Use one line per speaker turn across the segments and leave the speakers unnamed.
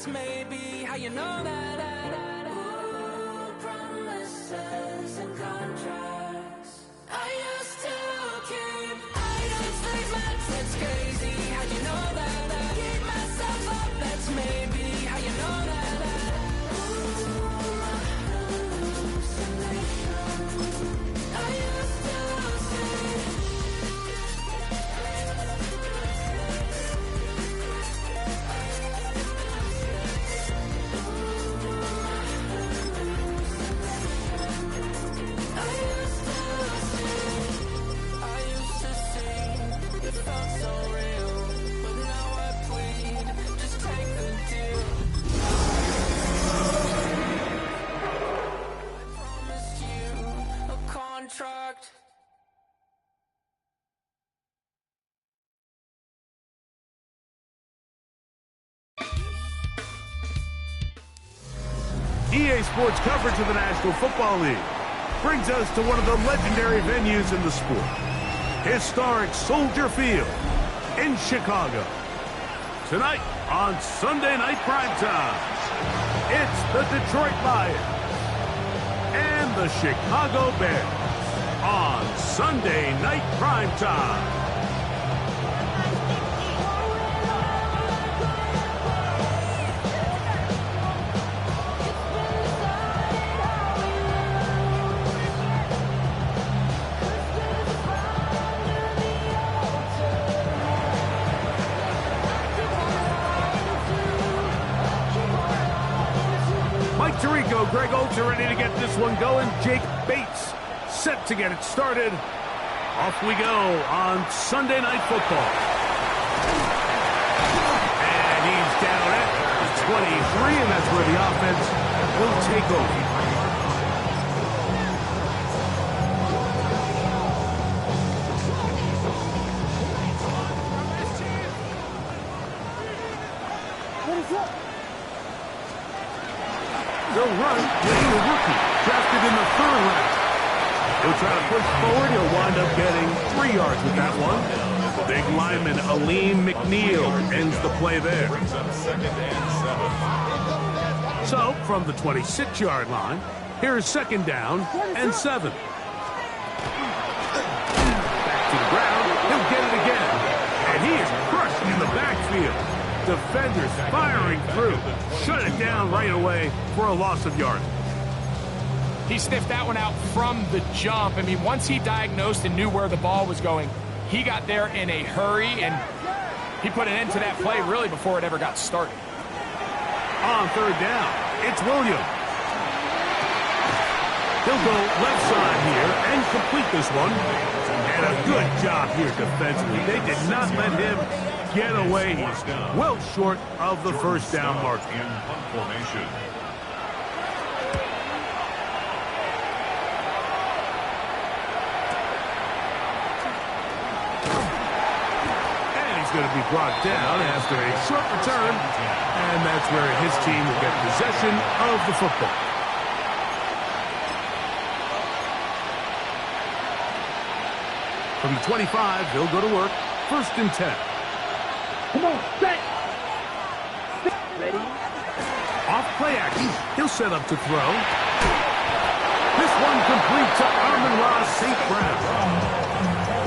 That's maybe how you know that. Ooh, promises and contracts. I used to keep items like metrics. Crazy how you know that. Keep myself up. That's maybe how you know that. Ooh, my hallucination. I used to see.
EA Sports coverage of the National Football League brings us to one of the legendary venues in the sport, historic Soldier Field in Chicago. Tonight on Sunday Night Primetime, it's the Detroit Lions and the Chicago Bears on Sunday Night Primetime. Mike Tirico, Greg Olsen ready to get this one going. Jake Bates set to get it started. Off we go on Sunday Night Football. And he's down at the 23, and that's where the offense will take over. They'll run with the rookie, drafted in the 3rd round. He'll try to push forward. He'll wind up getting 3 yards with that one. Big lineman Aleem McNeil ends the play there. So, from the 26-yard line, here's 2nd down and 7. Back to the ground. He'll get it again. And he is crushed in the backfield. Defenders firing through. Shut it down right away for a loss of yardage.
He sniffed that one out from the jump. I mean, once he diagnosed and knew where the ball was going, he got there in a hurry, and he put an end to that play really before it ever got started.
On 3rd down, it's Williams. He'll go left side here and complete this one. And a good job here defensively. They did not let him get away. He's well short of the 1st down mark.
In punt formation.
And he's going to be brought down after a short return. And that's where his team will get possession of the football. From the 25, he'll go to work. 1st and 10.
Come on, set. Ready?
Off play action. He'll set up to throw. This one complete to Amon-Ra St. Brown.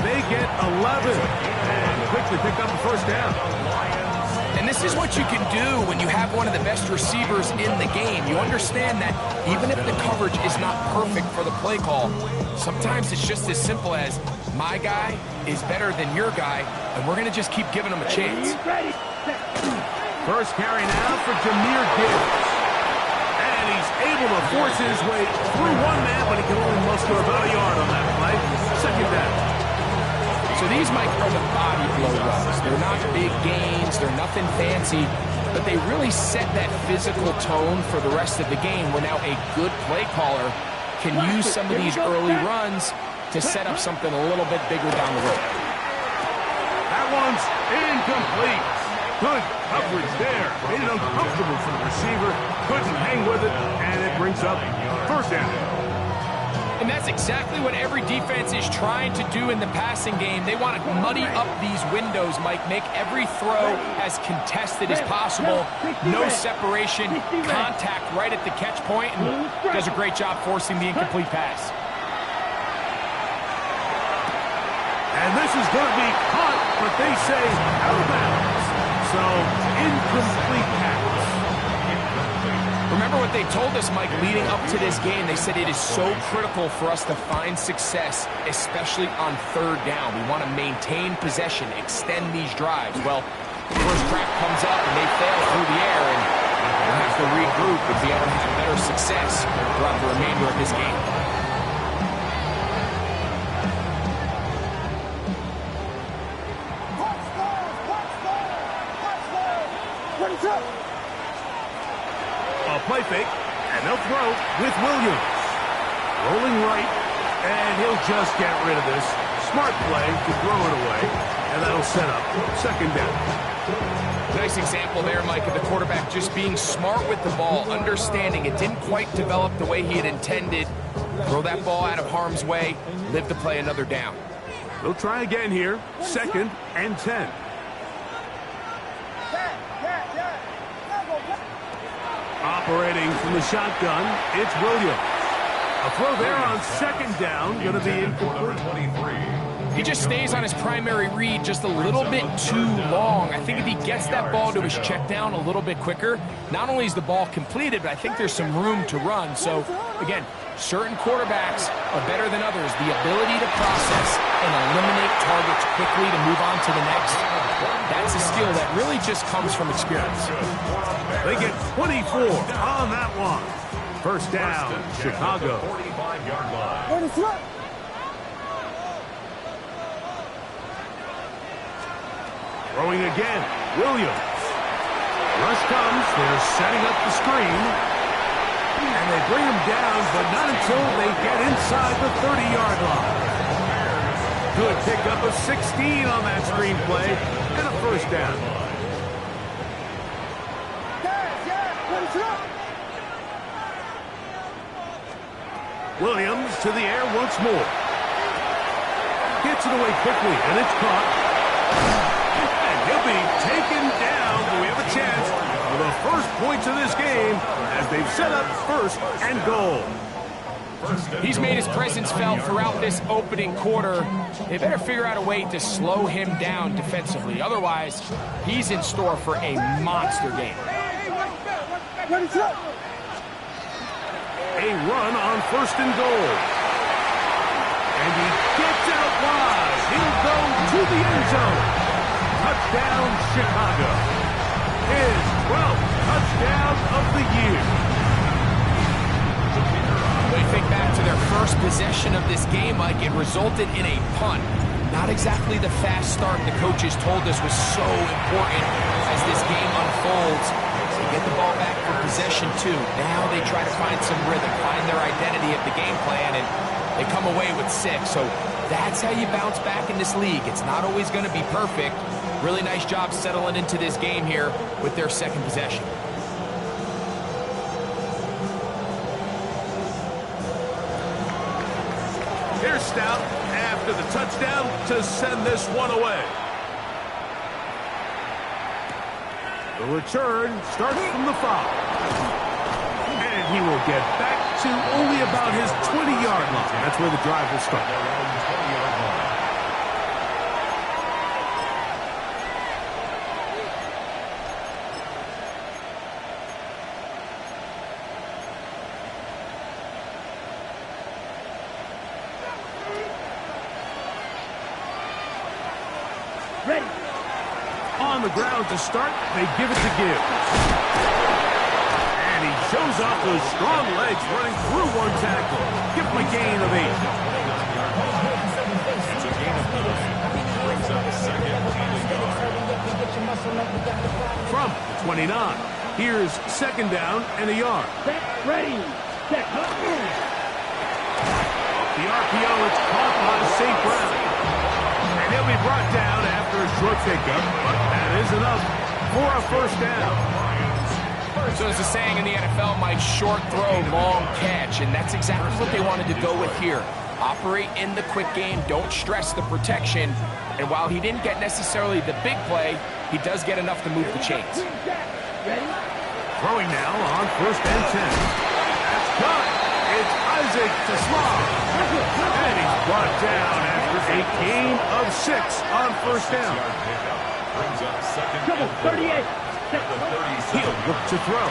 They get 11 and quickly pick up the 1st down.
And this is what you can do when you have one of the best receivers in the game. You understand that even if the coverage is not perfect for the play call, sometimes it's just as simple as my guy is better than your guy, and we're going to just keep giving him a chance.
First carry now for Jahmyr Gibbs. And he's able to force his way through one man, but he can only muster about a yard on that play. 2nd down.
So these, Mike, are the body blow runs. They're not big gains. They're nothing fancy. But they really set that physical tone for the rest of the game where now a good play caller can use some of these early runs to set up something a little bit bigger down the road.
That one's incomplete. Good coverage there. Made it uncomfortable for the receiver. Couldn't hang with it, and it brings up 1st down.
And that's That's exactly what every defense is trying to do in the passing game. They want to muddy up these windows, Mike, make every throw as contested as possible. No separation, contact right at the catch point, and does a great job forcing the incomplete pass.
And this is going to be caught, but they say out of bounds. So, incomplete pass.
Remember what they told us, Mike, leading up to this game. They said it is so critical for us to find success, especially on third down. We want to maintain possession, extend these drives. Well, first crack comes up and they fail through the air, and we'll have to regroup and be able to have better success throughout the remainder of this game.
A play fake, and they'll throw with Williams. Rolling right, and he'll just get rid of this. Smart play to throw it away, and that'll set up second down.
Nice example there, Mike, of the quarterback just being smart with the ball, understanding it didn't quite develop the way he had intended. Throw that ball out of harm's way, live to play another down.
They'll try again here, 2nd and 10. Operating from the shotgun, it's Williams. A throw there on 2nd down, going to be incomplete.
He just stays on his primary read just a little bit too long. I think if he gets that ball to his check down a little bit quicker, not only is the ball completed, but I think there's some room to run. So, again, certain quarterbacks are better than others. The ability to process and eliminate targets quickly to move on to the next, that's a skill that really just comes from experience.
They get 24 on that one. First down, Chicago.
45-yard line.
Throwing again, Williams. Rush comes, they're setting up the screen. And they bring him down, but not until they get inside the 30-yard line. Good pickup of 16 on that screen play, and a first down. Williams to the air once more. Gets it away quickly, and it's caught. And he'll be taken down, but we have a chance for the first points of this game as they've set up 1st and goal.
He's made his presence felt throughout this opening quarter. They better figure out a way to slow him down defensively. Otherwise, he's in store for a monster game.
A run on 1st and goal. And he gets out wide. He'll go to the end zone. Touchdown, Chicago. His 12th touchdown of the year.
When you think back to their first possession of this game, Mike, it resulted in a punt. Not exactly the fast start the coaches told us was so important as this game unfolds. They get the ball back for possession 2. Now they try to find some rhythm, find their identity of the game plan, and they come away with 6. So that's how you bounce back in this league. It's not always going to be perfect. Really nice job settling into this game here with their 2nd possession.
Here's Stout after the touchdown to send this one away. The return starts from the 5. And he will get back to only about his 20-yard line. That's where the drive will start.
Ready.
On the ground to start, they give it to Gibbs. And he shows off those strong legs running through one tackle. Give him a gain of 8.
It's a gain of 9. Brings up 2nd and 9.
From 29. Here's 2nd down and a yard.
Set, ready, set,
Off the RPO, it's caught by St. Brown. And he'll be brought down after a short pickup, but that is enough for a first down.
So there's a saying in the NFL, Mike, short throw, long catch, and that's exactly what they wanted to go with here. Operate in the quick game, don't stress the protection, and while he didn't get necessarily the big play, he does get enough to move the chains.
Throwing now on 1st and 10. That's caught. It's Isaac to Slav. And he's brought down after a gain of 6 on 1st down.
Double 38.
He'll look to throw.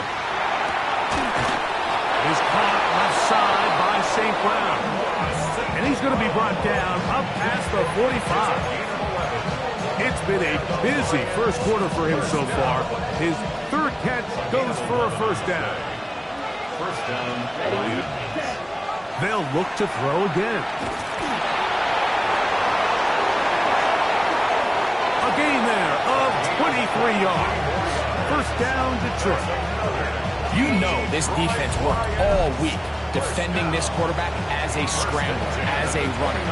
Is caught left side by St. Brown. And he's going to be brought down up past the 45. It's been a busy first quarter for him so far. His 3rd catch goes for a 1st down.
First down, Lions.
They'll look to throw again. A gain there of 23 yards. 1st down, Detroit.
You know this defense worked all week defending this quarterback as a scrambler, as a runner.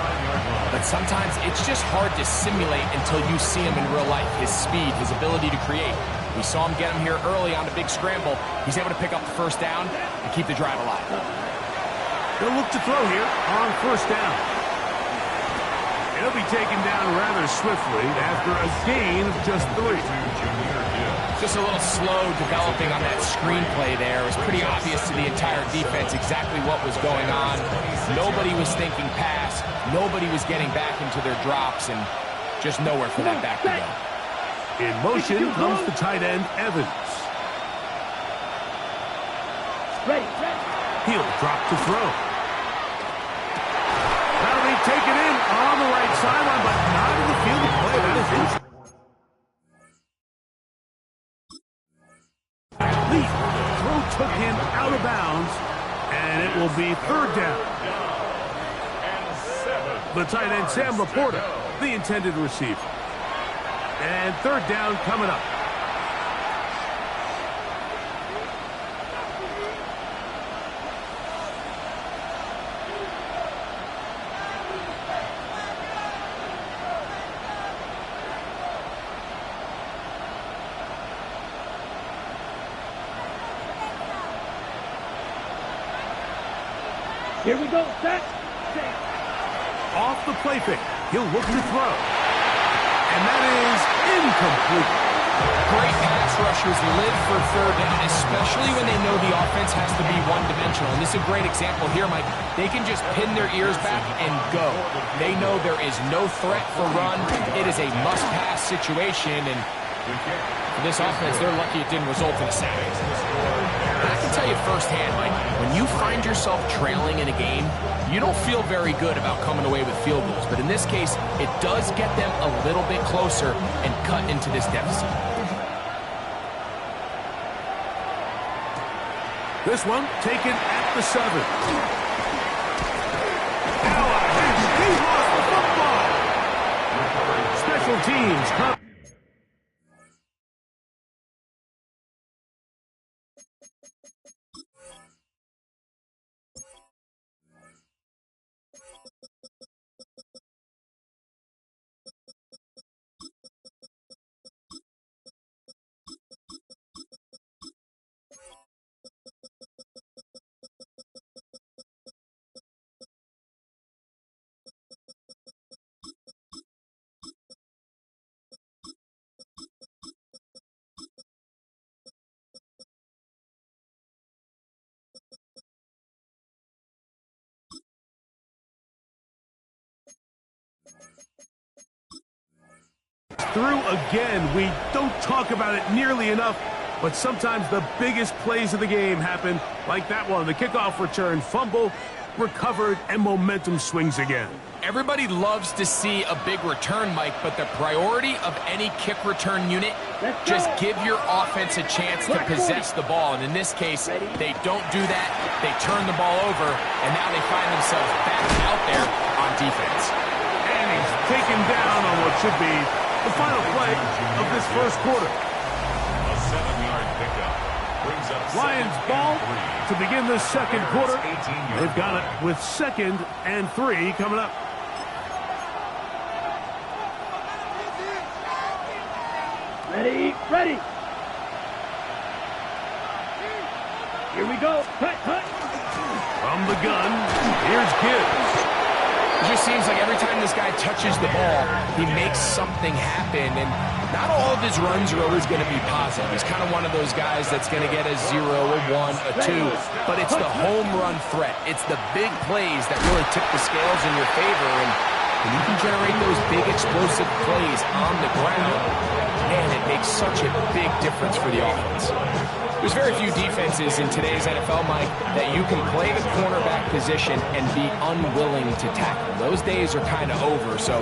But sometimes it's just hard to simulate until you see him in real life. His speed, his ability to create. We saw him get him here early on a big scramble. He's able to pick up the 1st down and keep the drive alive.
They'll look to throw here on 1st down. He'll be taken down rather swiftly after a gain of just 3.
Just a little slow developing on that screenplay there. It was pretty obvious to the entire defense exactly what was going on. Nobody was thinking pass. Nobody was getting back into their drops, and just nowhere for that back to go.
In motion comes the tight end, Evans.
Ready.
He'll drop to throw. That'll be taken in on the right sideline, but not in the field of play. That is inside. Throw took him out of bounds, and it will be 3rd down. The tight end, Sam Laporta, the intended receiver. And 3rd down coming up.
Here we go. Set.
Off the play fake. He'll look to throw. And that is incomplete.
Great pass rushers live for 3rd down, especially when they know the offense has to be one-dimensional. And this is a great example here, Mike. They can just pin their ears back and go. They know there is no threat for run. It is a must-pass situation, and for this offense, they're lucky it didn't result in a sack. I can tell you firsthand, Mike, when you find yourself trailing in a game, you don't feel very good about coming away with field goals. But in this case, it does get them a little bit closer and cut into this deficit.
This one taken at the 7. Now he lost the football. Special teams come. Through again. We don't talk about it nearly enough, but sometimes the biggest plays of the game happen like that one. The kickoff return, fumble, recovered, and momentum swings again.
Everybody loves to see a big return, Mike, but the priority of any kick return unit, just give your offense a chance to possess the ball. And in this case, they don't do that. They turn the ball over, and now they find themselves back out there on defense.
And he's taken down on what should be the final play of this first quarter.
A 7-yard pickup. Brings up
Lions ball to begin the second quarter. They've got it with 2nd and 3 coming up.
Ready.
Here we go. Cut.
From the gun, here's Gibbs.
It just seems like every time this guy touches the ball, he makes something happen, and not all of his runs are always going to be positive. He's kind of one of those guys that's going to get a 0, a 1, a 2, but it's the home run threat. It's the big plays that really tip the scales in your favor, and when you can generate those big explosive plays on the ground, man, it makes such a big difference for the offense. There's very few defenses in today's NFL, Mike, that you can play the cornerback position and be unwilling to tackle. Those days are kind of over, so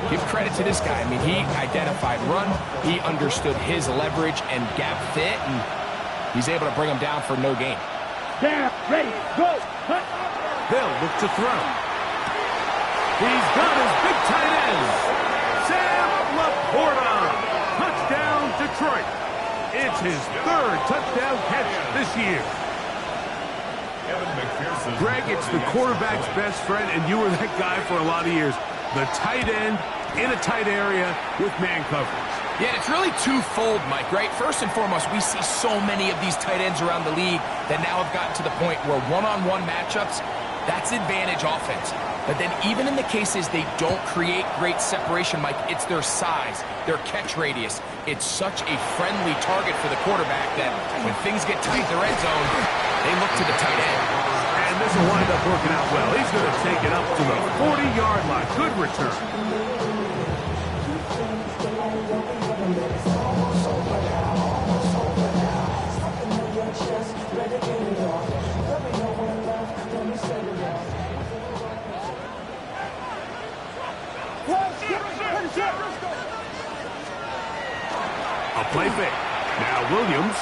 give credit to this guy. I mean, he identified run, he understood his leverage and gap fit, and he's able to bring him down for no gain.
Down, ready, go, cut.
They'll look to throw. He's got his big tight end, Sam Laporta. Touchdown, Detroit. It's his third touchdown catch this year. Greg, it's the quarterback's best friend, and you were that guy for a lot of years. The tight end in a tight area with man coverage.
Yeah, it's really twofold, Mike, right? First and foremost, we see so many of these tight ends around the league that now have gotten to the point where one-on-one matchups, that's advantage offense. But then even in the cases they don't create great separation, Mike, it's their size, their catch radius. It's such a friendly target for the quarterback that when things get tight in the red zone, they look to the tight end.
And this will wind up working out well. He's going to take it up to the 40-yard line. Good return. A play fake. Now Williams.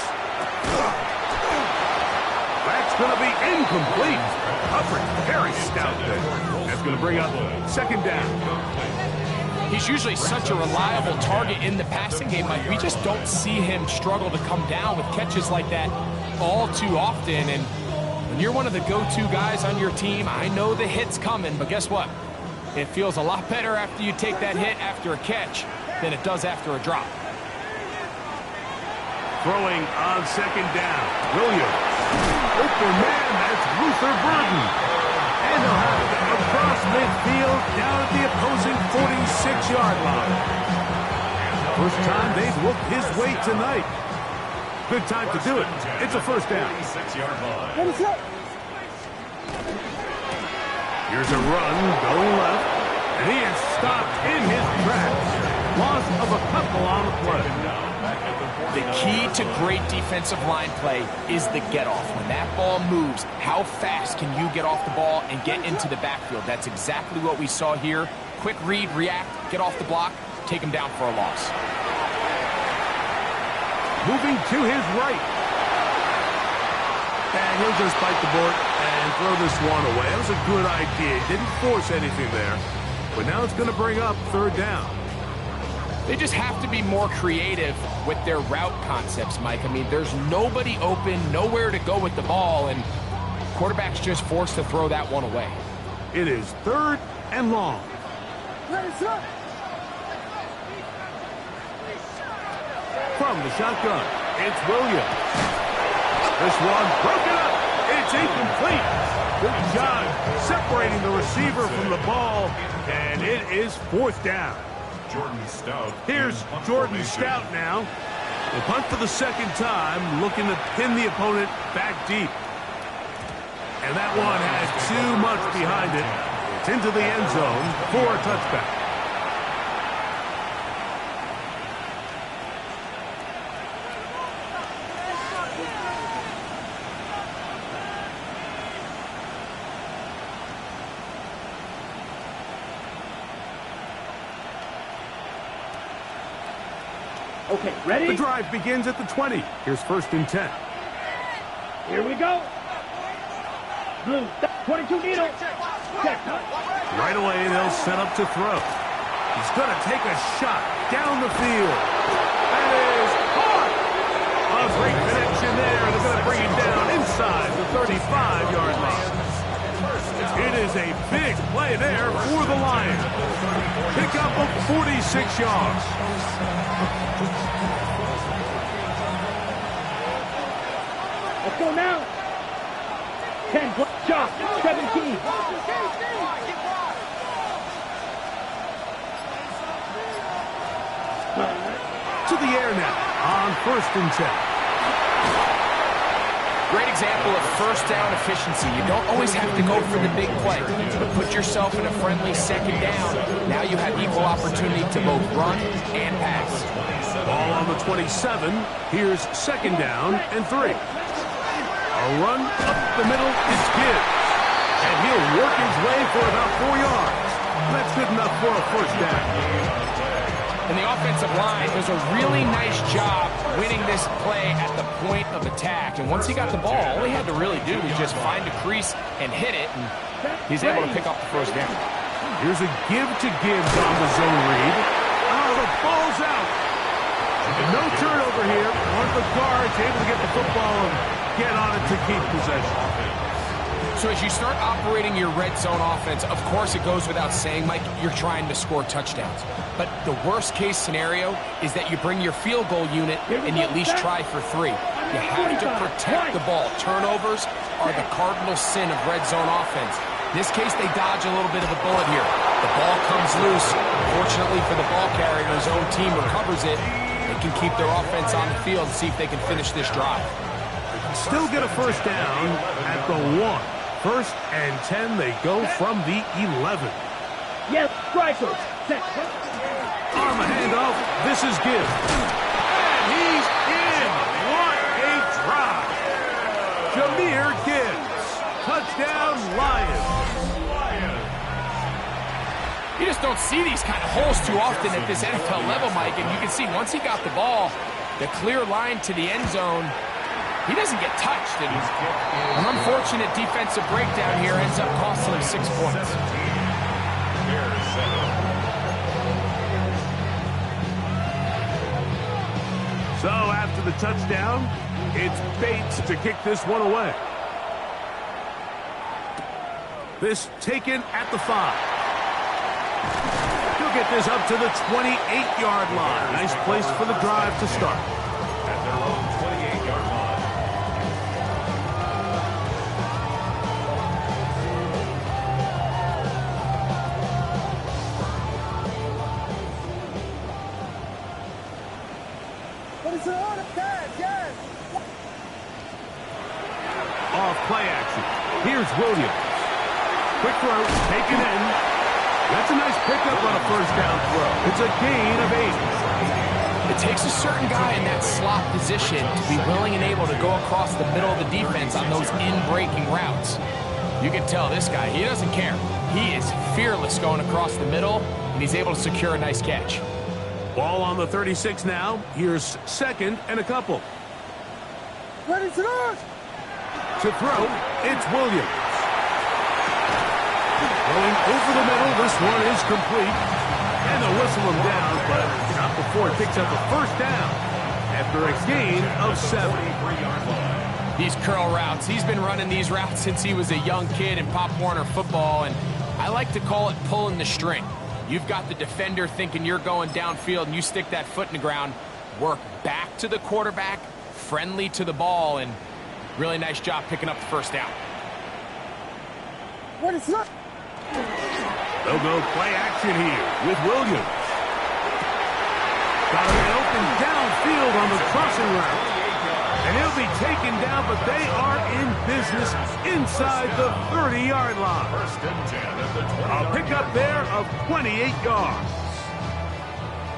That's going to be incomplete. Coverage very stout there. That's going to bring up second down.
He's usually such a reliable target in the passing game, Mike. We just don't see him struggle to come down with catches like that all too often. And when you're one of the go-to guys on your team, I know the hit's coming, but guess what? It feels a lot better after you take that hit after a catch than it does after a drop.
Throwing on second down. Williams. Open man, that's Luther Burden. And they'll have it across midfield down at the opposing 46-yard line. First time they've looked his way tonight. Good time to do it. It's a first down. Here's a run going left. And he is stopped in his tracks. Loss of a couple on the play.
The key to great defensive line play is the get-off. When that ball moves, how fast can you get off the ball and get into the backfield? That's exactly what we saw here. Quick read, react, get off the block, take him down for a loss.
Moving to his right. And he'll just bite the bullet and throw this one away. That was a good idea. He didn't force anything there. But now it's going to bring up third down.
They just have to be more creative with their route concepts, Mike. I mean, there's nobody open, nowhere to go with the ball, and quarterback's just forced to throw that one away.
It is third and long. From the shotgun, it's Williams. This one broken up. It's incomplete. Good job separating the receiver from the ball, and it is fourth down. Here's Jordan Stout now. We'll punt for the second time, looking to pin the opponent back deep. And that one has too much behind it. It's into the end zone for a touchback.
Okay, ready?
The drive begins at the 20. Here's first and 10.
Here we go. Blue, 22 needle. Check.
Right away, they'll set up to throw. He's going to take a shot down the field. That is caught. A great connection there. They're going to bring it down inside the 35-yard line. It is a big play there for the Lions. Pick up of 46 yards.
Let's go now. 10, shot, 17.
To the air now on 1st and 10.
Great example of first down efficiency. You don't always have to go for the big play, but put yourself in a friendly 2nd down. Now you have equal opportunity to both run and pass.
Ball on the 27. Here's 2nd down and 3. A run up the middle is Gibbs. And he'll work his way for about 4 yards. That's good enough for a first down.
And the offensive line does a really nice job winning this play at the point of attack. And once he got the ball, all he had to really do was just find a crease and hit it, and he's able to pick up the first down.
Here's a give to Gibbs on the zone read. Oh, the ball's out. And no turnover here. One of the guards able to get the football and get on it to keep possession.
So as you start operating your red zone offense, of course it goes without saying, Mike, you're trying to score touchdowns. But the worst case scenario is that you bring your field goal unit and you at least try for 3. You have to protect the ball. Turnovers are the cardinal sin of red zone offense. In this case, they dodge a little bit of a bullet here. The ball comes loose. Fortunately for the ball carrier, his own team recovers it. They can keep their offense on the field and see if they can finish this drive.
Still get a first down at the 1. 1st and 10, they go from the 11.
Yes, strikers. Set.
On the handoff, this is Gibbs. And he's in. What a drive. Jahmyr Gibbs. Touchdown, Lions.
You just don't see these kind of holes too often at this NFL level, Mike. And you can see once he got the ball, the clear line to the end zone, he doesn't get touched. And an unfortunate defensive breakdown here ends up costing him 6 points.
So after the touchdown, it's Bates to kick this one away. This taken at the 5. He'll get this up to the 28-yard line. Nice place for the drive to start.
At their own 28-yard line.
Off play action. Here's Williams. Quick throw, taken in. That's a nice pickup on a first down throw. It's a gain of 8.
It takes a certain guy in that slot position to be willing and able to go across the middle of the defense on those in-breaking routes. You can tell this guy, he doesn't care. He is fearless going across the middle, and he's able to secure a nice catch.
Ball on the 36 now. Here's 2nd and a couple. To throw, it's Williams. Going over the middle, this one is complete. And they'll whistle him down, but not before it picks up a first down after a gain of 7.
These curl routes, he's been running these routes since he was a young kid in Pop Warner football, and I like to call it pulling the string. You've got the defender thinking you're going downfield, and you stick that foot in the ground, work back to the quarterback, friendly to the ball, and really nice job picking up the first down.
They'll go play action here with Williams. Got a man open downfield on the crossing route. And he'll be taken down, but they are in business inside the 30-yard line.
First and 10 at the 20-yard
A pickup there of 28 yards.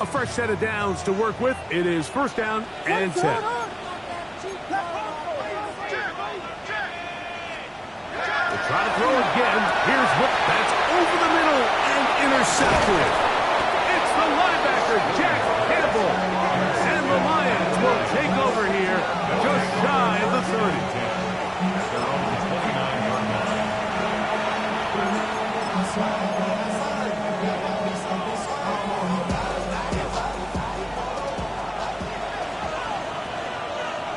A fresh set of downs to work with. It is first down and 10. They'll try to throw again. Here's what. That's over the middle and intercepted. It's the linebacker, Jack Campbell. And the Lions will take over here just shy of the 30.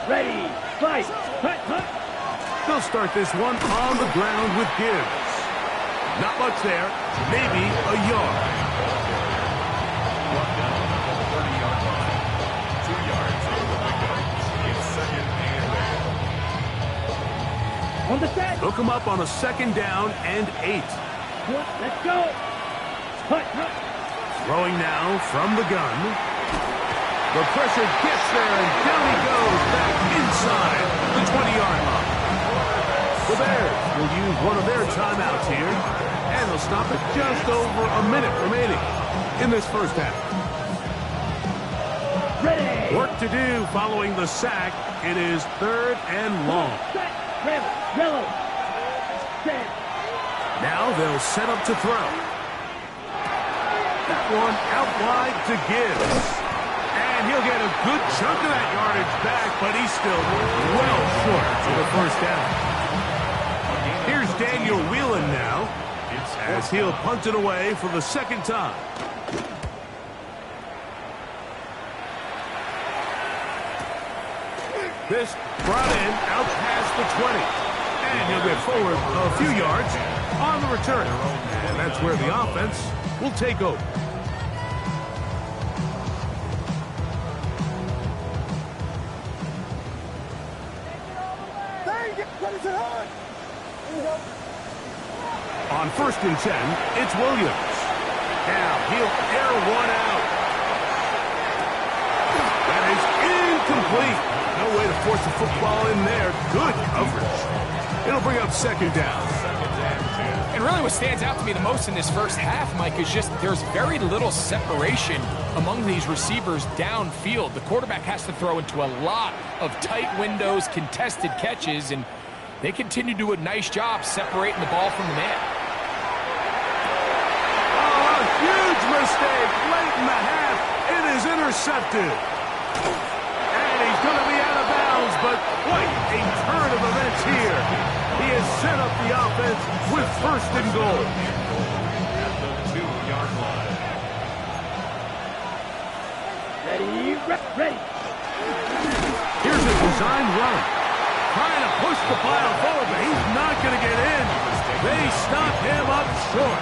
Ready, fight, hut, hut.
They'll start this one on the ground with Gibbs. Not much there, maybe a yard.
Brought down at the 30-yard line. 2 yards on the pickup. It's 2nd and 8.
On the set.
Hook him up on a 2nd down and 8.
Let's go. Hut, hut.
Throwing now from the gun. The pressure gets there, and down he goes back inside the 20-yard line. The Bears will use one of their timeouts here, and they'll stop at just over a minute remaining in this first half.
Ready.
Work to do following the sack. It is 3rd and long.
Set. Red. Yellow. Set.
Now they'll set up to throw. That one out wide to Gibbs. And he'll get a good chunk of that yardage back, but he's still well short of the first down. Here's Daniel Whelan now, as he'll punt it away for the 2nd time. This brought in out past the 20. And he'll get forward a few yards on the return. And that's where the offense will take over. On 1st and 10, it's Williams. Now he'll air one out. That is incomplete. No way to force the football in there. Good coverage. It'll bring up 2nd down.
And really what stands out to me the most in this first half, Mike, is just there's very little separation among these receivers downfield. The quarterback has to throw into a lot of tight windows, contested catches, and they continue to do a nice job separating the ball from the man.
Oh, a huge mistake late in the half. It is intercepted. And he's going to be out of bounds, but what a turn of events here. He has set up the offense with 1st and goal.
At the 2-yard line.
Ready. Ready.
Here's a design run. Trying to push the pile forward, but he's not going to get in. They stop him up short.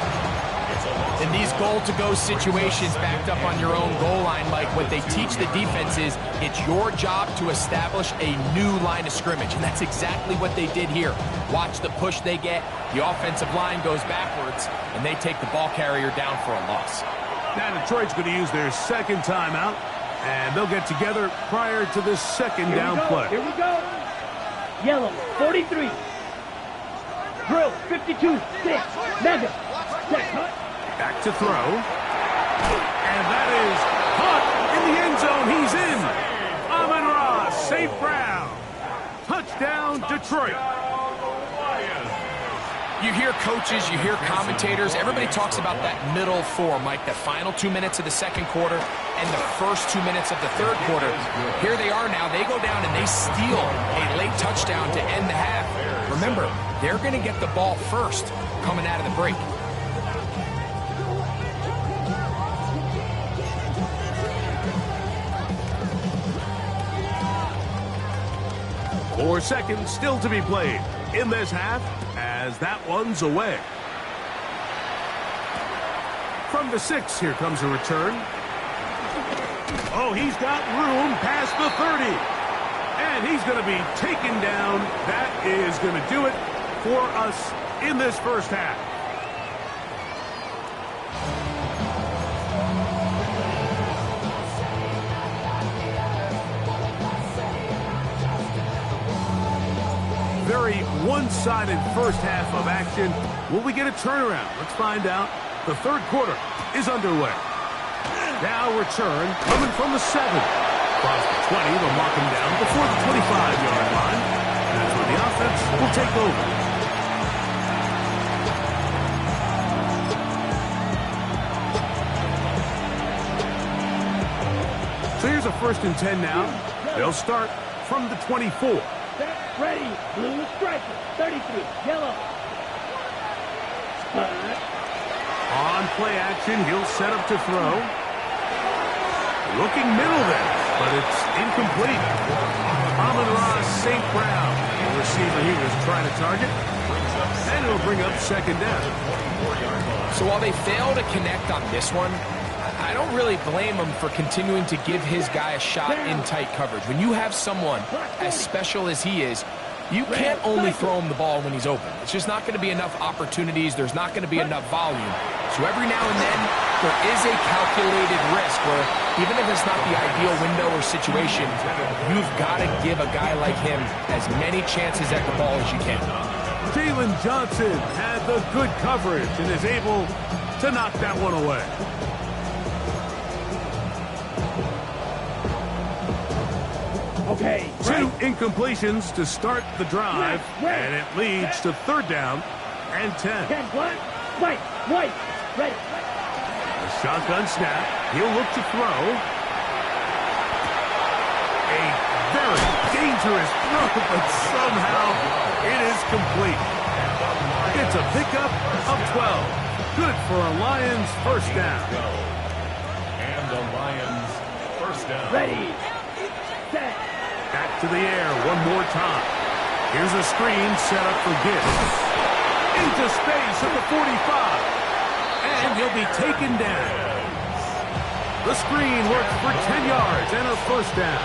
In these goal-to-go situations backed up on your own goal line, Mike, what they teach the defense is it's your job to establish a new line of scrimmage, and that's exactly what they did here. Watch the push they get. The offensive line goes backwards, and they take the ball carrier down for a loss.
Now Detroit's going to use their 2nd timeout, and they'll get together prior to this 2nd down play.
Here we go. Yellow, 43. Drill, 52, 6. Mega. Set, hut.
Back to throw. And that is caught in the end zone. He's in. Amon-Ra, St. Brown. Touchdown, Detroit.
You hear coaches, you hear commentators, everybody talks about that middle 4, Mike, the final 2 minutes of the 2nd quarter and the first 2 minutes of the 3rd quarter. Here they are now. They go down and they steal a late touchdown to end the half. Remember, they're going to get the ball first coming out of the break.
4 seconds still to be played in this half as that one's away. From the 6, here comes a return. Oh, he's got room past the 30. And he's going to be taken down. That is going to do it for us in this first half. Very one-sided first half of action. Will we get a turnaround? Let's find out. The 3rd quarter is underway. Now return coming from the 7. Across the 20, they'll mark him down before the 25-yard line. That's where the offense will take over. So here's a 1st and 10 now. They'll start from the 24.
Set, ready. Blue striker, 33. Yellow.
On play action, he'll set up to throw. Looking middle there, but it's incomplete. Amon-Ra St. Brown, the receiver he was trying to target. And it'll bring up 2nd down.
So while they fail to connect on this one, I don't really blame him for continuing to give his guy a shot in tight coverage. When you have someone as special as he is, You can't only throw him the ball when he's open. It's just not going to be enough opportunities. There's not going to be enough volume. So every now and then, there is a calculated risk where even if it's not the ideal window or situation, you've got to give a guy like him as many chances at the ball as you can.
Jalen Johnson had the good coverage and is able to knock that one away.
Okay.
Two incompletions to start the drive, and it leads to third down and 10.
10, black, white, ready.
A shotgun snap. He'll look to throw. A very dangerous throw, but somehow it is complete. It's a pickup of 12. Good for a Lions first down.
And the Lions first down.
Ready, set.
Back to the air one more time. Here's a screen set up for Gibbs. Into space at the 45. And he'll be taken down. The screen works for 10 yards and a first down.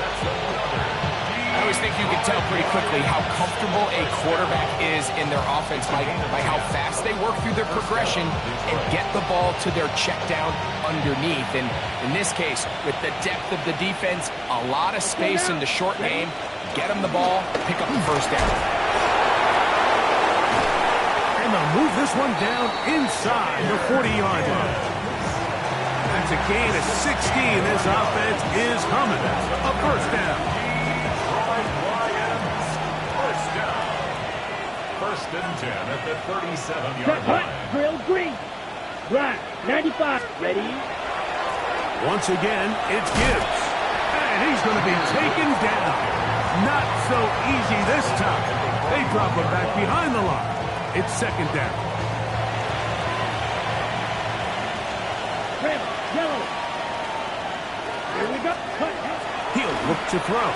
I always think you can tell pretty quickly how comfortable a quarterback is in their offense by how fast they work through their progression and get the ball to their check down underneath. And in this case, with the depth of the defense, a lot of space in the short game, get them the ball, pick up the first down.
And they'll move this one down inside the 40-yard line. That's a gain of 16. This offense is humming. A first down.
First and 10 at the 37-yard
Hut,
line.
drill, green. Black, 95, ready.
Once again, it's Gibbs. And he's going to be taken down. Not so easy this time. They drop him back behind the line. It's second down.
Red, yellow. Here we go. Hut.
He'll look to throw.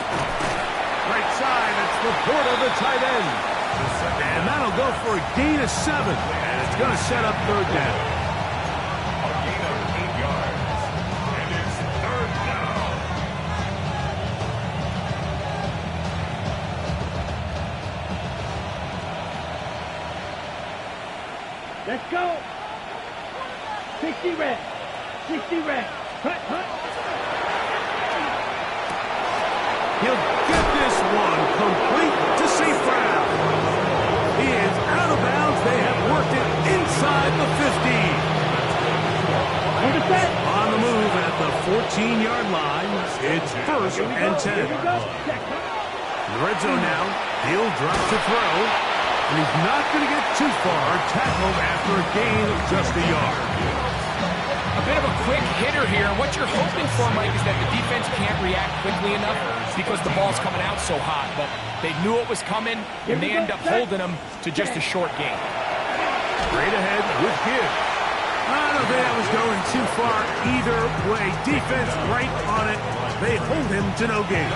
Right side, it's Laporta, the tight end. And that'll go for a gain of 7. And it's going to set up third down.
A gain of 8 yards. And it's third down.
Let's go. 60 red. 60 red. Hut.
He'll get this one complete to safe ground. He is out of bounds. They have worked it inside the 15. On the move at the 14-yard line. It's first and 10.
Here we go.
In the red zone now. He'll drop to throw. And he's not going to get too far. Tackled after a gain of just a yard.
A bit of a quick hitter here. What you're hoping for, Mike, is that the defense can't react quickly enough because the ball's coming out so hot. But they knew it was coming, and they end up holding them to just a short gain.
Straight ahead with Gibbs. I don't think that was going too far either way. Defense right on it. They hold him to no gain.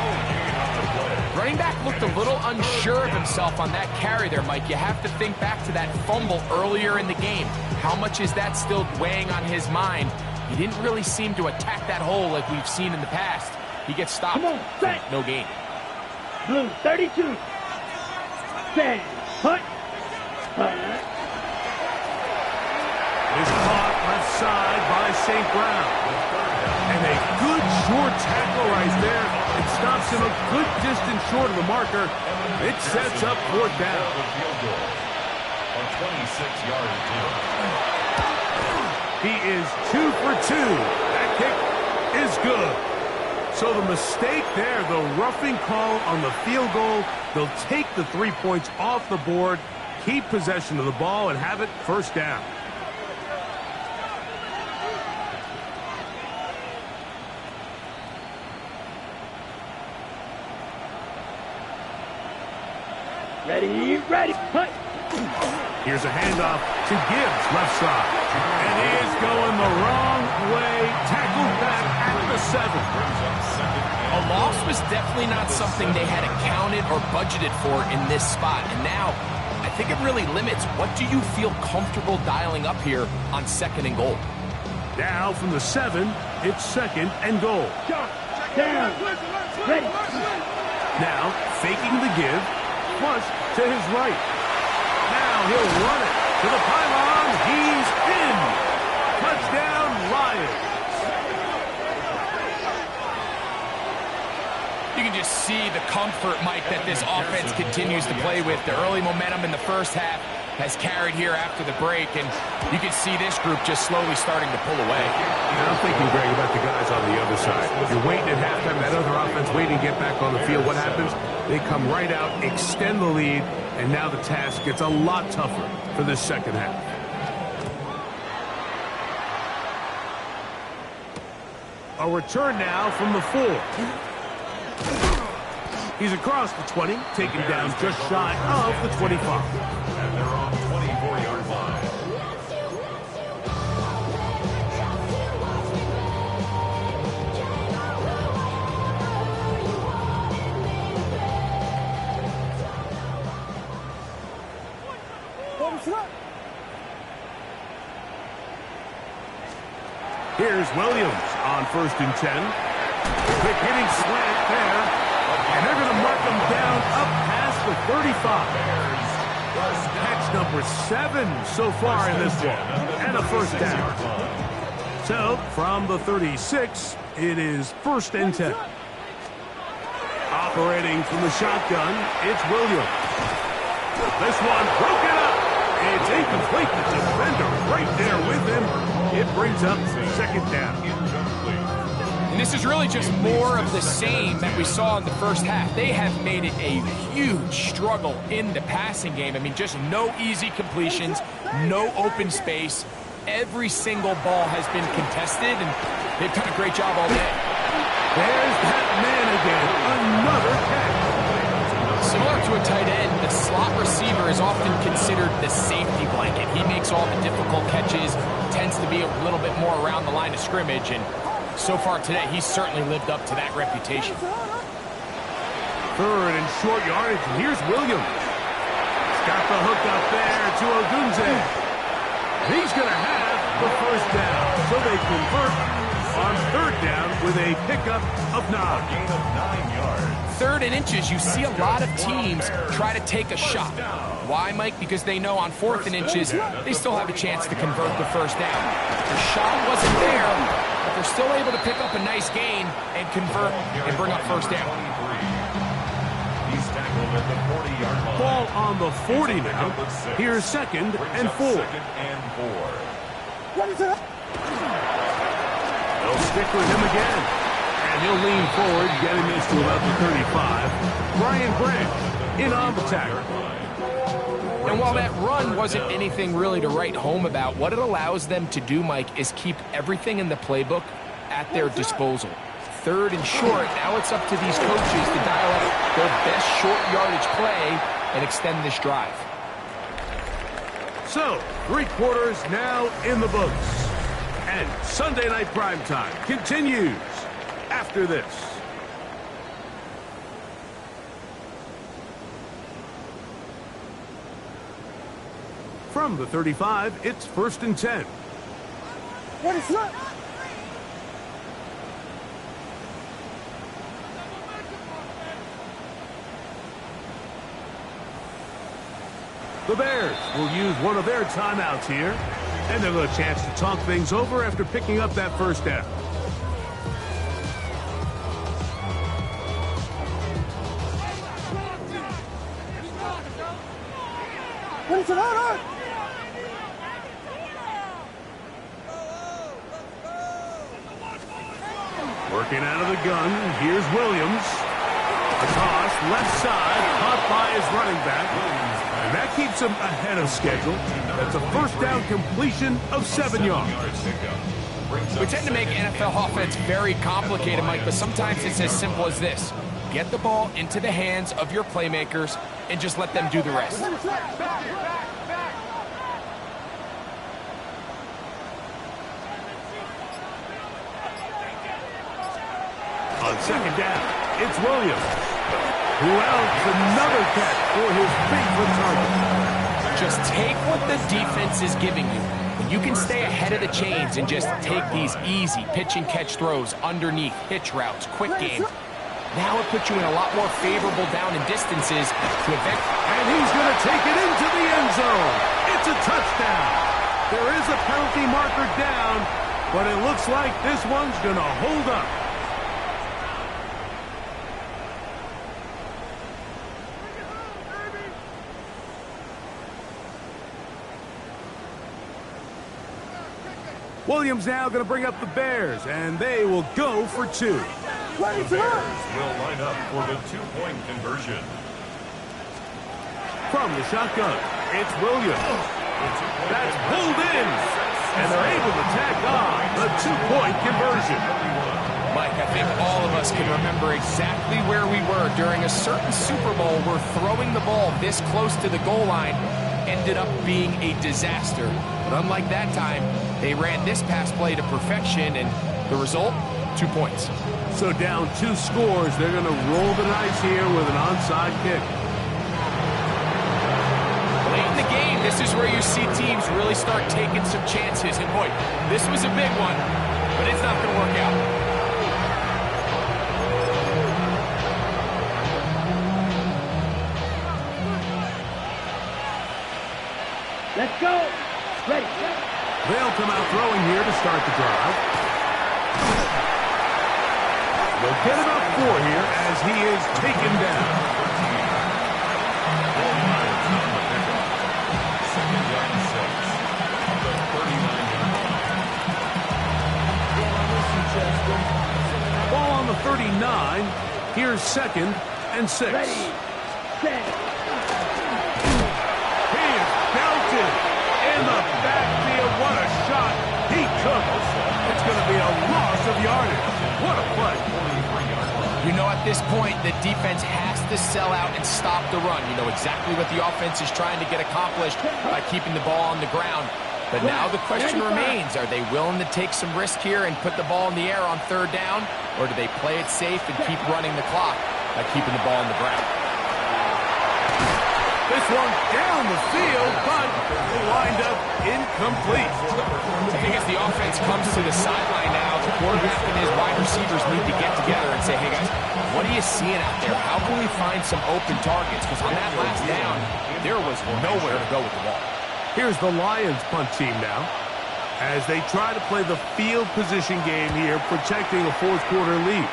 Running back looked a little unsure of himself on that carry there, Mike. You have to think back to that fumble earlier in the game. How much is that still weighing on his mind? He didn't really seem to attack that hole like we've seen in the past. He gets stopped.
Come on, set.
No gain.
Blue, 32. Set. Hut.
Is caught left side by St. Brown. And a good short tackle right there. It stops him a good distance short of the marker. It sets up fourth down.
A field goal. A 26-yard attempt.
He is 2 for 2. That kick is good. So the mistake there, the roughing call on the field goal, they'll take the 3 points off the board, keep possession of the ball, and have it first down.
Ready. Hut.
Here's a handoff to Gibbs, left side. And he is going the wrong way. Tackled back at the 7.
A loss was definitely not something they had accounted or budgeted for in this spot. And now, I think it really limits what do you feel comfortable dialing up here on second and goal.
Now from the 7, it's second and goal.
Shot. Down. Ready.
Now faking the give. flush to his right. Now he'll run it to the pylon. He's in. Touchdown, Lions.
You can just see the comfort, Mike, that this offense continues to play with. The early momentum in the first half has carried here after the break, and you can see this group just slowly starting to pull away.
Now I'm thinking, Greg, about the guys on the other side. You're waiting at halftime, that other offense waiting to get back on the field. What happens? They come right out, extend the lead, and now the task gets a lot tougher for this second half. A return now from the 4. He's across the 20, taken down just shy of the 25.
And they're on 24-yard line.
Here's Williams on 1st and 10. Quick hitting slant there. And they're going to mark him down up past the 35. Catch number 7 so far in this one. And a first down. So, from the 36, it is 1st and 10. Operating from the shotgun, it's Williams. This one broken up. It's incomplete. The defender right there with him. It brings up 2nd down.
And this is really just more of the same that we saw in the first half. They have made it a huge struggle in the passing game. I mean, just no easy completions, no open space. Every single ball has been contested, and they've done a great job all day.
There's that man again. Another catch.
Similar to a tight end, the slot receiver is often considered the safety blanket. He makes all the difficult catches, tends to be a little bit more around the line of scrimmage, and so far today, he's certainly lived up to that reputation.
3rd and short yardage, and here's Williams. He's got the hook up there to Odunze. He's going to have the first down, so they convert on 3rd down with a pickup of 9.
Gain of 9 yards.
3rd and inches, you see a lot of teams try to take a shot. Why, Mike? Because they know on 4th and inches, they still have a chance to convert the first down. The shot wasn't there, but they're still able to pick up a nice gain and convert and bring up first down.
He's tackled at the 40-yard line.
Ball on the 40 now. Here's 2nd and 4.
2nd and 4.
They'll stick with him again. And he'll lean forward, getting this to about the 35. Brian Branch in on the tackle.
And while that run wasn't anything really to write home about, what it allows them to do, Mike, is keep everything in the playbook at their disposal. 3rd and short, now it's up to these coaches to dial up their best short yardage play and extend this drive.
So, 3 quarters now in the books. And Sunday Night Primetime continues after this. From the 35, it's 1st and 10.
What is that?
The Bears will use one of their timeouts here, and they'll have a chance to talk things over after picking up that first down.
What is it on?
Working out of the gun, here's Williams. A toss, left side, caught by his running back. And that keeps him ahead of schedule. That's a first down completion of 7 yards.
We tend to make NFL offense very complicated, Mike, but sometimes it's as simple as this. Get the ball into the hands of your playmakers and just let them do the rest.
On 2nd down, it's Williams. Who else? Another catch for his favorite target.
Just take what the defense is giving you. When you can stay ahead of the chains and just take these easy pitch and catch throws underneath, hitch routes, quick game, Now it puts you in a lot more favorable down and distances to event.
And he's going to take it into the end zone. It's a touchdown. There is a penalty marker down, but it looks like this one's going to hold up. Williams now going to bring up the Bears, and they will go for 2.
The Bears will line up for the 2-point conversion.
From the shotgun, it's Williams. That's pulled in, and they're able to tack on the 2-point conversion.
Mike, I think all of us can remember exactly where we were during a certain Super Bowl where throwing the ball this close to the goal line ended up being a disaster. But unlike that time, they ran this pass play to perfection, and the result, 2 points.
So down 2 scores, they're going to roll the dice here with an onside kick.
Late in the game, this is where you see teams really start taking some chances. And boy, this was a big one, but it's not going to work out.
Let's go. Ready.
They'll come out throwing here to start the drive. They'll get about 4 here as he is taken down. Ball on the 39. Here's 2nd and 6.
Ready. Set.
He is belted in the backfield. What a shot he took. It's going to be a loss of yardage. What a play.
You know, at this point, the defense has to sell out and stop the run. You know exactly what the offense is trying to get accomplished by keeping the ball on the ground. But now the question remains, are they willing to take some risk here and put the ball in the air on 3rd down? Or do they play it safe and keep running the clock by keeping the ball on the ground?
This one down the field, but it lined up incomplete.
I think as the offense comes to the sideline now, the quarterback and his wide receivers need to get together and say, hey guys, what are you seeing out there? How can we find some open targets? Because on that last down, there was nowhere to go with the ball.
Here's the Lions punt team now as they try to play the field position game here, protecting a 4th quarter lead.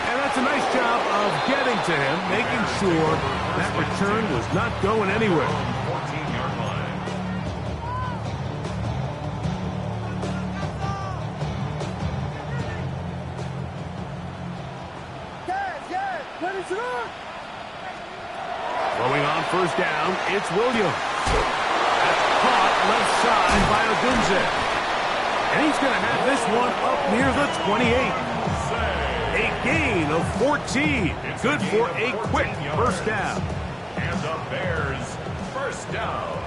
And that's a nice job of getting to him, making sure that return was not going anywhere.
14-yard line.
Throwing on 1st down, it's Williams. That's caught left side by Odunze. And he's going to have this one up near the 28. A gain of 14. Good for a quick 1st down.
And the Bears, 1st down.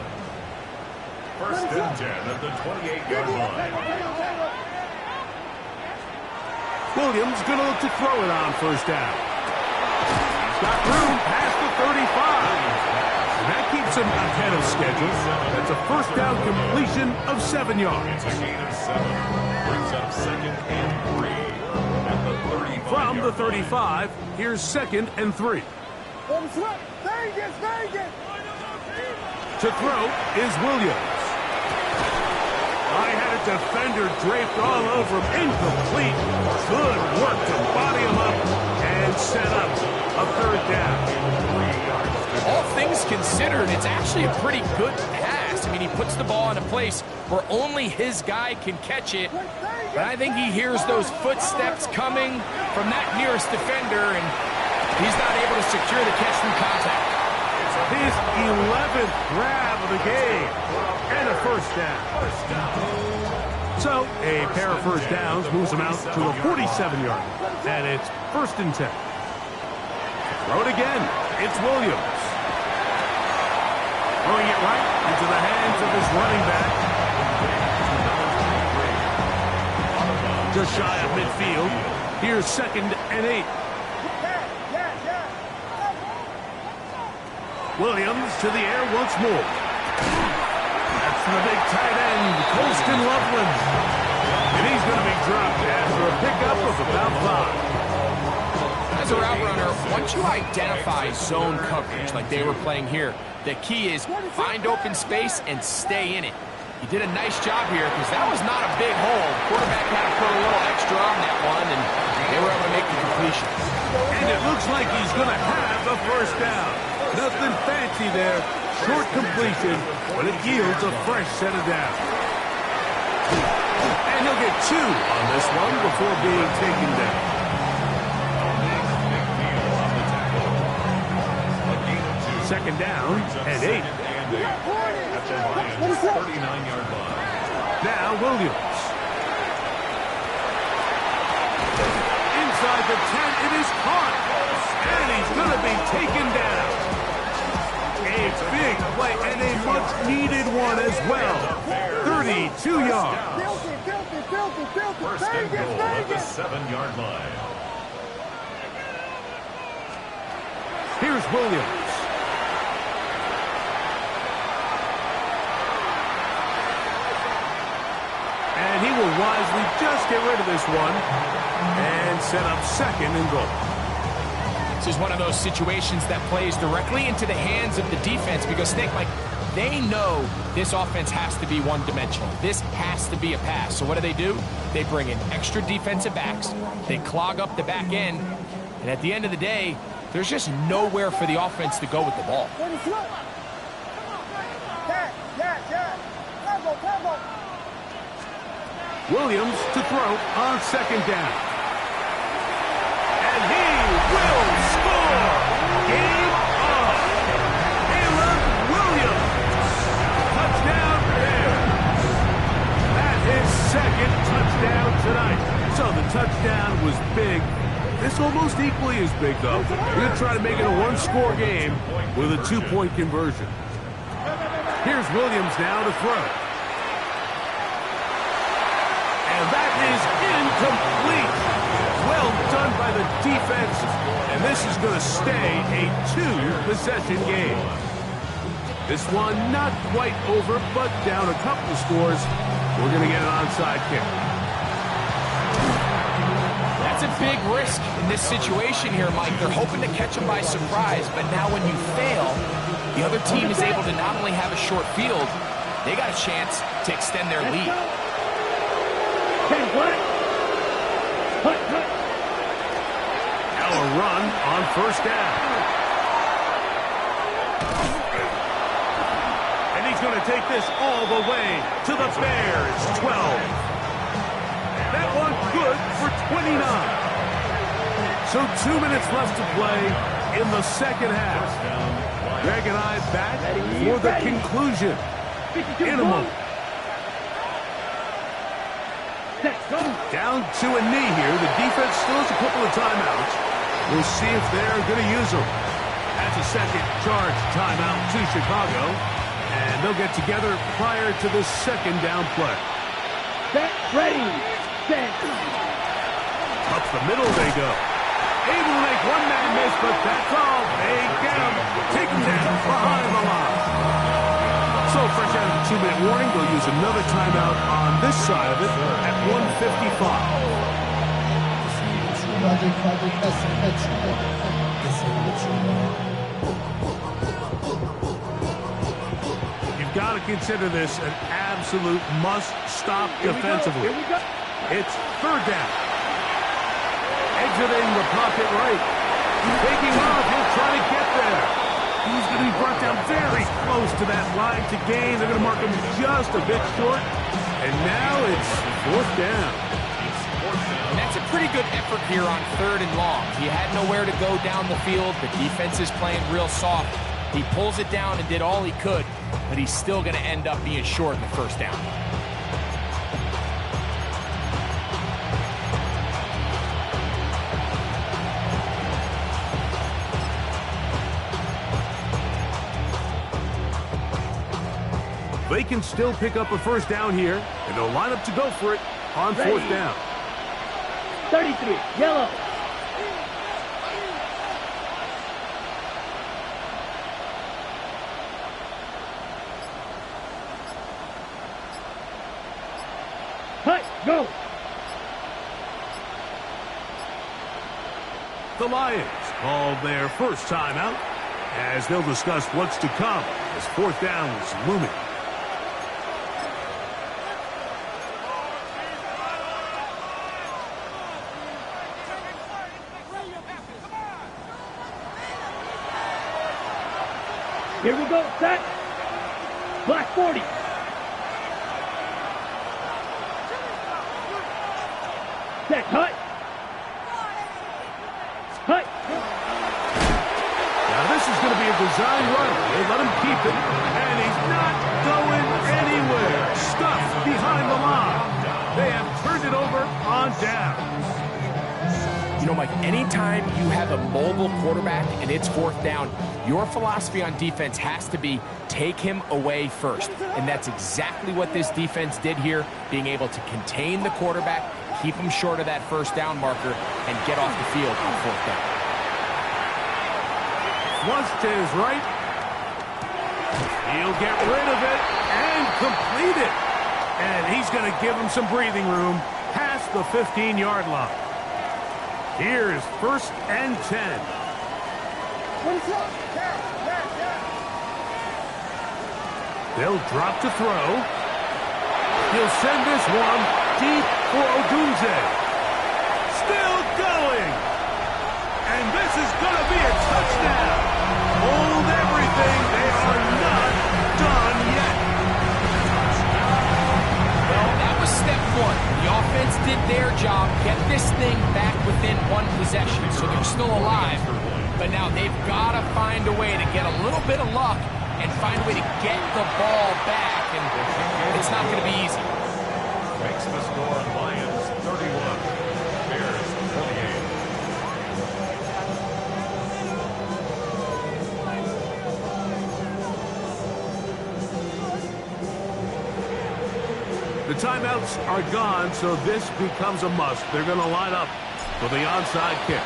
1st and 10 at the 28-yard line.
Williams going to look to throw it on 1st down. He's got room past the 35. And that keeps him ahead of schedule. That's a 1st down completion of 7 yards.
It's a gain of 7. Brings up 2nd and 3 at the 35.
From the 35, here's 2nd and 3. To throw is Williams. I had a defender draped all over him. Incomplete. Good work to body him up and set up a 3rd down.
All things considered, it's actually a pretty good pass. I mean, he puts the ball in a place where only his guy can catch it. But I think he hears those footsteps coming from that nearest defender, and he's not able to secure the catch through contact.
His 11th grab of the game and a 1st down. So a pair of 1st downs moves him out to a 47-yard line. And it's 1st and 10. Throw it again. It's Williams. Throwing it right into the hands of his running back. Just shy of midfield. Here's 2nd and 8. Williams to the air once more. That's the big tight end, Colston Loveland. And he's going to be dropped after a pickup of about 5.
As a route runner, once you identify zone coverage like they were playing here, the key is find open space and stay in it. He did a nice job here because that was not a big hole. Quarterback had to put a little extra on that one, and they were able to make the completion.
And it looks like he's going to have a first down. Nothing fancy there. Short completion, but it yields a fresh set of downs. And he'll get 2 on this one before being taken down. Second down and 8.
At the Lions' 39-yard line.
Now Williams. Inside the 10, it is caught. And he's going to be taken down. A big play and a much-needed one as well. 32 yards.
First and goal at the 7-yard line.
Here's Williams. And he will wisely just get rid of this one and set up second and goal.
This is one of those situations that plays directly into the hands of the defense because, Nick, like, they know this offense has to be one-dimensional. This has to be a pass. So what do? They bring in extra defensive backs. They clog up the back end. And at the end of the day, there's just nowhere for the offense to go with the ball.
Williams to throw on second down. And he will score! Game on! Caleb Williams! Touchdown Bears! That's his second touchdown tonight. So the touchdown was big. This almost equally as big, though. We're going to try to make it a one-score game with a 2-point conversion. Here's Williams now to throw. And that is incomplete. Well done by the defense. And this is going to stay a 2-possession game. This one not quite over, but down a couple of scores. We're going to get an onside kick.
That's a big risk in this situation here, Mike. They're hoping to catch them by surprise, but now when you fail, the other team is able to not only have a short field, they got a chance to extend their lead.
Now a run on first down. And he's going to take this all the way to the Bears' 12. That one good for 29. So 2 minutes left to play in the second half. Greg and I back for the conclusion in a moment. Down to a knee here. The defense still has a couple of timeouts. We'll see if they're going to use them. That's a second charge timeout to Chicago. And they'll get together prior to the second down play.
Set, ready, set.
Up the middle they go. Able to make one man miss, but that's all. They get him. Take him down behind the line. So fresh out of the 2-minute warning, they'll use another timeout on this side of it at 1:55. You've got to consider this an absolute must-stop defensively. It's third down. Exiting the pocket right. Taking off, he'll try to get there. He's going to be brought down very close to that line to gain. They're going to mark him just a bit short. And now it's fourth down.
And that's a pretty good effort here on third and long. He had nowhere to go down the field. The defense is playing real soft. He pulls it down and did all he could, but he's still going to end up being short in the first down.
They can still pick up a first down here, and they'll line up to go for it on fourth down.
33, yellow. Hut, Go!
The Lions call their first timeout as they'll discuss what's to come as fourth down is looming.
Here we go, set. Black 40. Set, cut. Cut.
Now this is going to be a design run. They let him keep it, and he's not going anywhere. Stuffed behind the line. They have turned it over on down.
You know, Mike, anytime you have a mobile quarterback and it's fourth down, your philosophy on defense has to be take him away first. And that's exactly what this defense did here, being able to contain the quarterback, keep him short of that first down marker, and get off the field on fourth down.
Flush to his right. He'll get rid of it and complete it. And he's going to give him some breathing room past the 15-yard line. Here's 1st and 10. They'll drop to throw. He'll send this one deep for Odunze. Still going. And this is going to be a touchdown. Hold everything. They are not done yet.
Well, that was step one. The offense did their job, get this thing back within one possession, so they're still alive. But now they've got to find a way to get a little bit of luck and find a way to get the ball back, and it's not going to be easy.
Makes the score Lions 31, Bears 28.
The timeouts are gone, so this becomes a must. They're going to line up for the onside kick.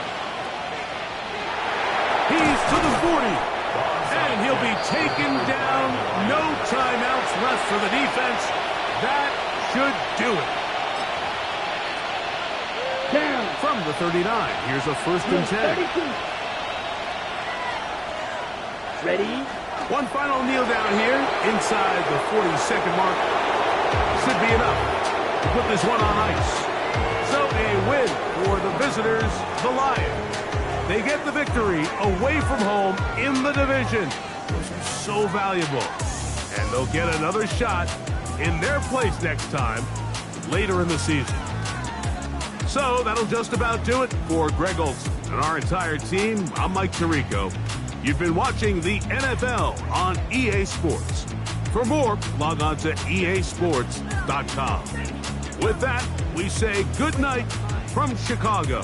He's to the 40, and he'll be taken down. No timeouts left for the defense. That should do it.
Down.
From the 39, here's a 1st and 10.
32. Ready?
One final kneel down here inside the 40-second mark. Should be enough to put this one on ice. So a win for the visitors, the Lions. They get the victory away from home in the division, which is so valuable. And they'll get another shot in their place next time later in the season. So that'll just about do it for Greg Olson and our entire team. I'm Mike Tirico. You've been watching the NFL on EA Sports. For more, log on to easports.com. With that, we say good night from Chicago.